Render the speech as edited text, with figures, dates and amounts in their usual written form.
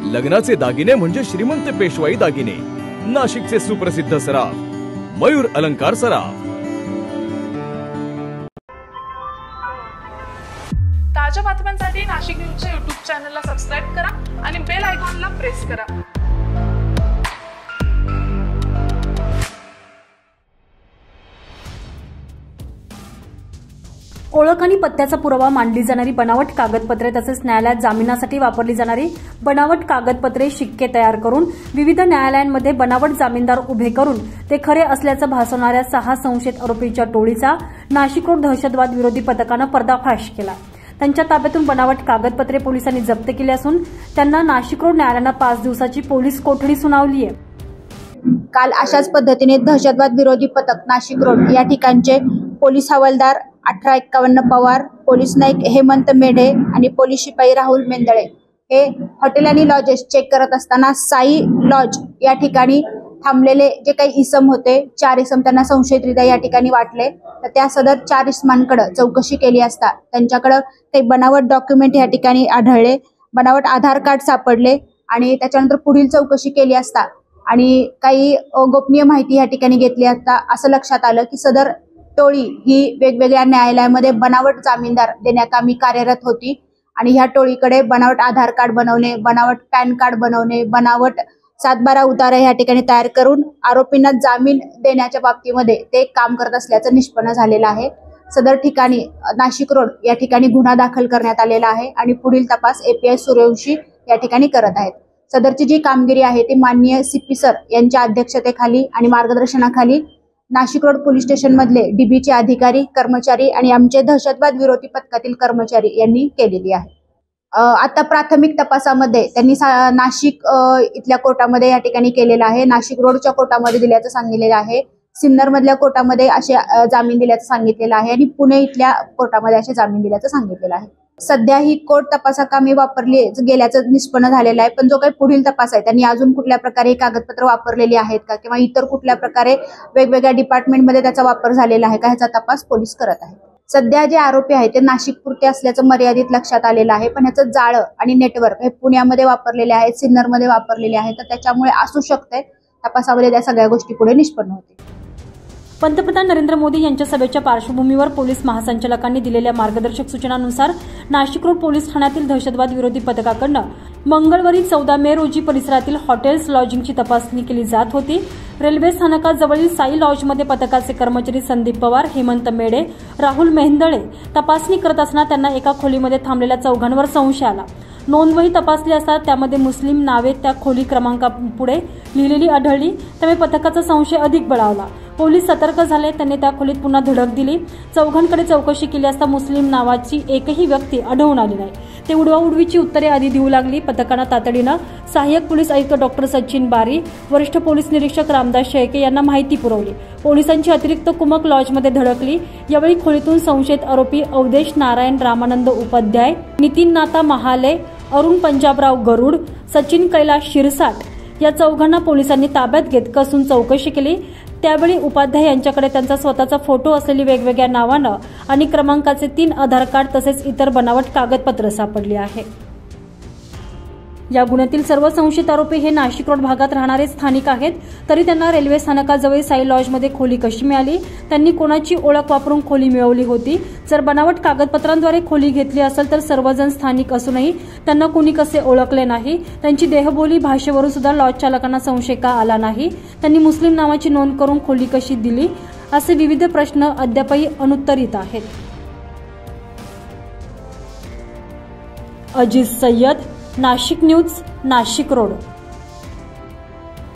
लग्नाचे दागिने म्हणजे श्रीमंत पेशवाई दागिने, नाशिकचे सुप्रसिद्ध सराफ मयूर अलंकार सराफ। ताज्या बातम्यांसाठी नाशिक न्यूजच्या YouTube चॅनलला सबस्क्राइब करा आणि बेल आयकॉनला प्रेस करा। ओळख आणि पत्त्याचा पुरावा मांडली जाणारी बनावट कागदपत्रे तसेच न्यायालयात जामिनासाठी वापरली जाणारी बनावट कागदपत्रे शिक्के तयार करून विविध न्यायालयांमध्ये बनावट जामीनदार उभे करून ते खरे असल्याचं भासवणाऱ्या 6 संशयित आरोपींच्या टोळीचा नाशिक रोड दहशतवाद विरोधी पथकानं पर्दाफाश केला। त्यांच्या ताब्यातून बनावट कागदपत्रे पोलिसांनी जप्त केली असून त्यांना नाशिक रोड न्यायालयानं 5 दिवसाची पोलीस कोठडी सुनावली आहे। काल अशाच पद्धतीने दहशतवाद विरोधी पथक नाशिक रोड या ठिकाणचे पोलीस हवालदार 1851 पवार, पोलीस नाईक हेमंत मेढे आणि पोलीस शिपाई राहुल मेंदळे हे हॉटेल आणि लॉजेस चेक करत असताना साई लॉज या ठिकाणी थांबलेले जे काही इसम होते 4 इसम त्यांना संशयितरित्या या ठिकाणी वाटले। तर त्या सदर 4 इसमांकडे चौकशी केली असता त्यांच्याकडे काही बनावट डॉक्युमेंट या ठिकाणी आढळले, बनावट आधार कार्ड सापडले आणि त्याच्यानंतर पुढील चौकशी केली असता आणि काही गोपनीय माहिती या ठिकाणी घेतली असता असं लक्षात आलं की सदर टोळी ही वेगवेगळ्या न्यायालयामध्ये बनावट जामीनदार देण्याकामी कार्यरत होती आणि ह्या टोळीकडे बनावट आधार कार्ड बनवणे, बनावट पॅन कार्ड बनवणे, बनावट 7/12 उतारा या ठिकाणी तयार करून आरोपींना जामीन देण्याच्या बाबतीमध्ये ते काम करत असल्याचं निष्पन्न झालेलं आहे। सदर ठिकाणी नाशिक रोड या ठिकाणी गुन्हा दाखल करण्यात आलेला आहे आणि पुढील तपास API सूर्यवंशी या ठिकाणी करत आहेत। सदरची जी कामगिरी आहे ती माननीय CP सर यांच्या अध्यक्षतेखाली आणि मार्गदर्शनाखाली नाशिक रोड पोलीस स्टेशन मधले DBचे अधिकारी, कर्मचारी आणि आमचे दहशतवाद विरोधी पथकातील कर्मचारी यांनी केलेली आहे। आता प्राथमिक तपासामध्ये त्यांनी नाशिक इथल्या कोर्टामध्ये या ठिकाणी केलेला आहे, नाशिक रोडच्या कोर्टामध्ये दिल्याचं सांगितलेलं आहे, सिन्नर मधल्या कोर्टामध्ये असे जामीन दिल्याचं सांगितलेलं आहे आणि पुणे इथल्या कोर्टामध्ये असे जामीन दिल्याचं सांगितलेलं आहे। सध्या ही कोर्ट तपासाकामी वापरली गेल्याचं निष्पन्न झालेलं आहे, पण जो काही पुढील तपास आहे त्यांनी अजून कुठल्या प्रकारे कागदपत्र वापरलेली आहेत का किंवा इतर कुठल्या प्रकारे वेगवेगळ्या डिपार्टमेंटमध्ये त्याचा वापर झालेला आहे का ह्याचा तपास पोलीस करत आहेत। सध्या जे आरोपी आहेत ते नाशिकपुरते असल्याचं मर्यादित लक्षात आलेलं आहे, पण ह्याचं जाळं आणि नेटवर्क हे पुण्यामध्ये वापरलेले आहेत, सिन्नरमध्ये वापरलेले आहेत, तर त्याच्यामुळे असू शकते तपासामध्ये त्या सगळ्या गोष्टी पुढे निष्पन्न होतील। पंतप्रधान नरेंद्र मोदी यांच्या सभेच्या पार्श्वभूमीवर पोलीस महासंचालकांनी दिलेल्या मार्गदर्शक सूचनांनुसार नाशिक रोड पोलीस ठाण्यातील दहशतवाद विरोधी पथकाकडून मंगळवारी 14 मे रोजी परिसरातील हॉटेल्स लॉजिंगची तपासणी केली जात होती। रेल्वे स्थानकाजवळील साई लॉजमध्ये पथकाचे कर्मचारी संदीप पवार, हेमंत मेढे, राहुल मेंदळे तपासणी करत असताना त्यांना एका खोलीमध्ये थांबलेल्या 4घांवर संशय आला। नोंदवही तपासली असता त्यामध्ये मुस्लिम नावे त्या खोली क्रमांकापुढे लिहिलेली आढळली, त्यामुळे पथकाचा संशय अधिक बळावला। पोलीस सतर्क झाले, त्यांनी त्या खोलीत पुन्हा धडक दिली। 4घांकडे चौकशी केली असता मुस्लिम नावाची एकही व्यक्ती आढळून आली नाही। ते उडवाउडवीची उत्तरे आधी देऊ लागली। पथकानं तातडीनं सहाय्यक पोलीस आयुक्त डॉक्टर सचिन बारी, वरिष्ठ पोलीस निरीक्षक रामदास शेळके यांना माहिती पुरवली। पोलिसांची अतिरिक्त कुमक लॉजमध्ये धडकली। यावेळी खोलीतून संशयित आरोपी अवधेश नारायण रामानंद उपाध्याय, नितीन नाता महाले, अरुण पंजाबराव गरुड, सचिन कैलाश शिरसाट या 4घांना पोलिसांनी ताब्यात घेत कसून चौकशी केली। त्यावेळी उपाध्याय यांच्याकडे त्यांचा स्वतःचा फोटो असलेली वेगवेगळ्या नावानं आणि क्रमांकाचे 3 आधार कार्ड तसेच इतर बनावट कागदपत्र सापडली आहे। या गुन्ह्यातील सर्व संशयित आरोपी हे नाशिक रोड भागात राहणारे स्थानिक आहेत, तरी त्यांना रेल्वे स्थानकाजवळ साई लॉजमध्ये खोली कशी मिळाली, त्यांनी कोणाची ओळख वापरून खोली मिळवली होती, जर बनावट कागदपत्रांद्वारे खोली घेतली असेल तर सर्वजण स्थानिक असूनही त्यांना कुणी कसे ओळखले नाही, त्यांची देहबोली भाषेवरून सुद्धा लॉज चालकांना संशय का आला नाही, त्यांनी मुस्लिम नावाची नोंद करून खोली कशी दिली, असे विविध प्रश्न अद्यापही अनुत्तरित आहेत। Aziz Sayyed, Nashik news, Nashik road.